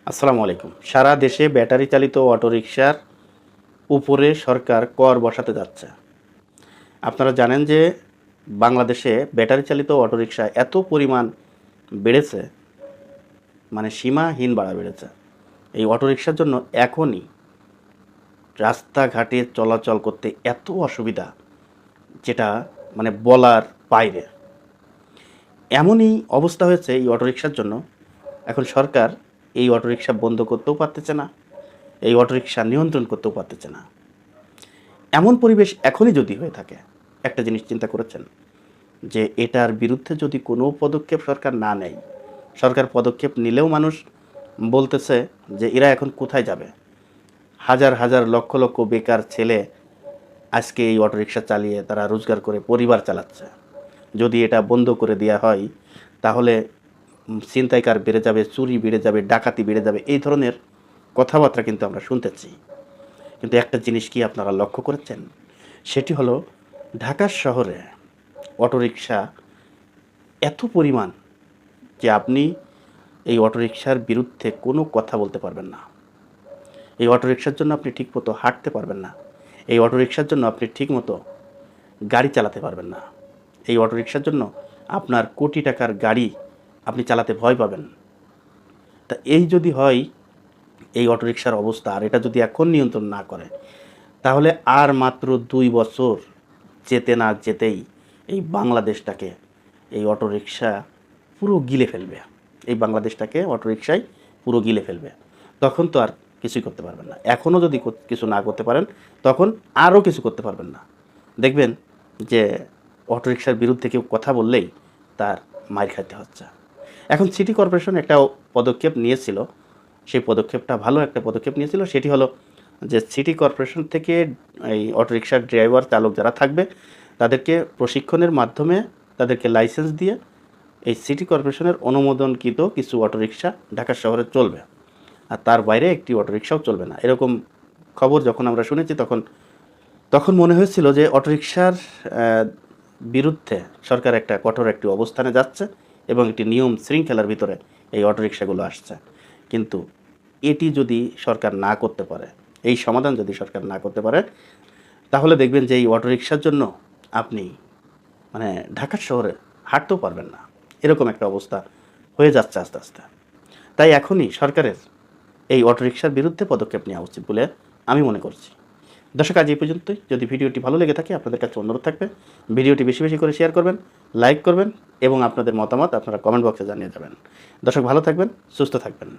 আসসালামু আলাইকুম। সারা দেশে ব্যাটারি চালিত অটোরিকশার উপরে সরকার কর বসাতে যাচ্ছে। আপনারা জানেন যে বাংলাদেশে ব্যাটারি চালিত অটোরিকশা এত পরিমাণ বেড়েছে, মানে সীমাহীন বাড়া বেড়েছে। এই অটোরিকশার জন্য এখনই রাস্তাঘাটে চলাচল করতে এত অসুবিধা, যেটা মানে বলার বাইরে। এমনই অবস্থা হয়েছে এই অটোরিকশার জন্য, এখন সরকার এই অটোরিকশা বন্ধ করতেও পারতেছে না, এই অটোরিকশা নিয়ন্ত্রণ করতেও পারতেছে না। এমন পরিবেশ এখনই যদি হয়ে থাকে, একটা জিনিস চিন্তা করেছেন যে এটার বিরুদ্ধে যদি কোনো পদক্ষেপ সরকার না নেয়, সরকার পদক্ষেপ নিলেও মানুষ বলতেছে যে এরা এখন কোথায় যাবে। হাজার হাজার লক্ষ লক্ষ বেকার ছেলে আজকে এই অটোরিকশা চালিয়ে তারা রোজগার করে পরিবার চালাচ্ছে। যদি এটা বন্ধ করে দেওয়া হয় তাহলে ছিনতাইকার বেড়ে যাবে, চুরি বেড়ে যাবে, ডাকাতি বেড়ে যাবে, এই ধরনের কথাবার্তা কিন্তু আমরা শুনতেছি। কিন্তু একটা জিনিস কি আপনারা লক্ষ্য করেছেন, সেটি হলো ঢাকা শহরে অটোরিকশা এত পরিমাণ যে আপনি এই অটোরিকশার বিরুদ্ধে কোনো কথা বলতে পারবেন না। এই অটোরিকশার জন্য আপনি ঠিকমতো হাঁটতে পারবেন না। এই অটোরিকশার জন্য আপনি ঠিকমতো গাড়ি চালাতে পারবেন না। এই অটোরিকশার জন্য আপনার কোটি টাকার গাড়ি আপনি চালাতে ভয় পাবেন। তা এই যদি হয় এই অটোরিকশার অবস্থা, আর এটা যদি এখন নিয়ন্ত্রণ না করে, তাহলে আর মাত্র 2 বছর যেতে না যেতেই এই বাংলাদেশটাকে এই অটোরিকশা পুরো গিলে ফেলবে। এই বাংলাদেশটাকে অটোরিকশায় পুরো গিলে ফেলবে। তখন তো আর কিছুই করতে পারবেন না। এখনও যদি কিছু না করতে পারেন, তখন আরও কিছু করতে পারবেন না। দেখবেন যে অটোরিকশার বিরুদ্ধে কেউ কথা বললেই তার মাইর খাইতে হচ্ছে। এখন সিটি কর্পোরেশন একটা পদক্ষেপ নিয়েছিল, সেই পদক্ষেপটা ভালো একটা পদক্ষেপ নিয়েছিল। সেটি হলো যে সিটি কর্পোরেশন থেকে এই অটোরিকশার ড্রাইভার চালক যারা থাকবে তাদেরকে প্রশিক্ষণের মাধ্যমে তাদেরকে লাইসেন্স দিয়ে এই সিটি কর্পোরেশনের অনুমোদনকৃত কিছু অটোরিকশা ঢাকা শহরে চলবে, আর তার বাইরে একটি অটোরিকশাও চলবে না। এরকম খবর যখন আমরা শুনেছি তখন মনে হয়েছিল যে অটোরিকশার বিরুদ্ধে সরকার একটা কঠোর একটি অবস্থানে যাচ্ছে এবং একটি নিয়ম শৃঙ্খলার ভিতরে এই অটোরিকশাগুলো আসছে। কিন্তু এটি যদি সরকার না করতে পারে, এই সমাধান যদি সরকার না করতে পারে, তাহলে দেখবেন যে এই অটোরিকশার জন্য আপনি মানে ঢাকা শহরে হাঁটতেও পারবেন না। এরকম একটা অবস্থা হয়ে যাচ্ছে আস্তে আস্তে। তাই এখনই সরকারের এই অটোরিকশার বিরুদ্ধে পদক্ষেপ নেওয়া উচিত বলে আমি মনে করছি। দর্শক, আজ এই পর্যন্তই। যদি ভিডিওটি ভালো লেগে থাকে, আপনাদের কাছে অনুরোধ থাকবে ভিডিওটি বেশি বেশি করে শেয়ার করবেন, লাইক করবেন এবং আপনাদের মতামত আপনারা কমেন্ট বক্সে জানিয়ে যাবেন। দর্শক, ভালো থাকবেন, সুস্থ থাকবেন।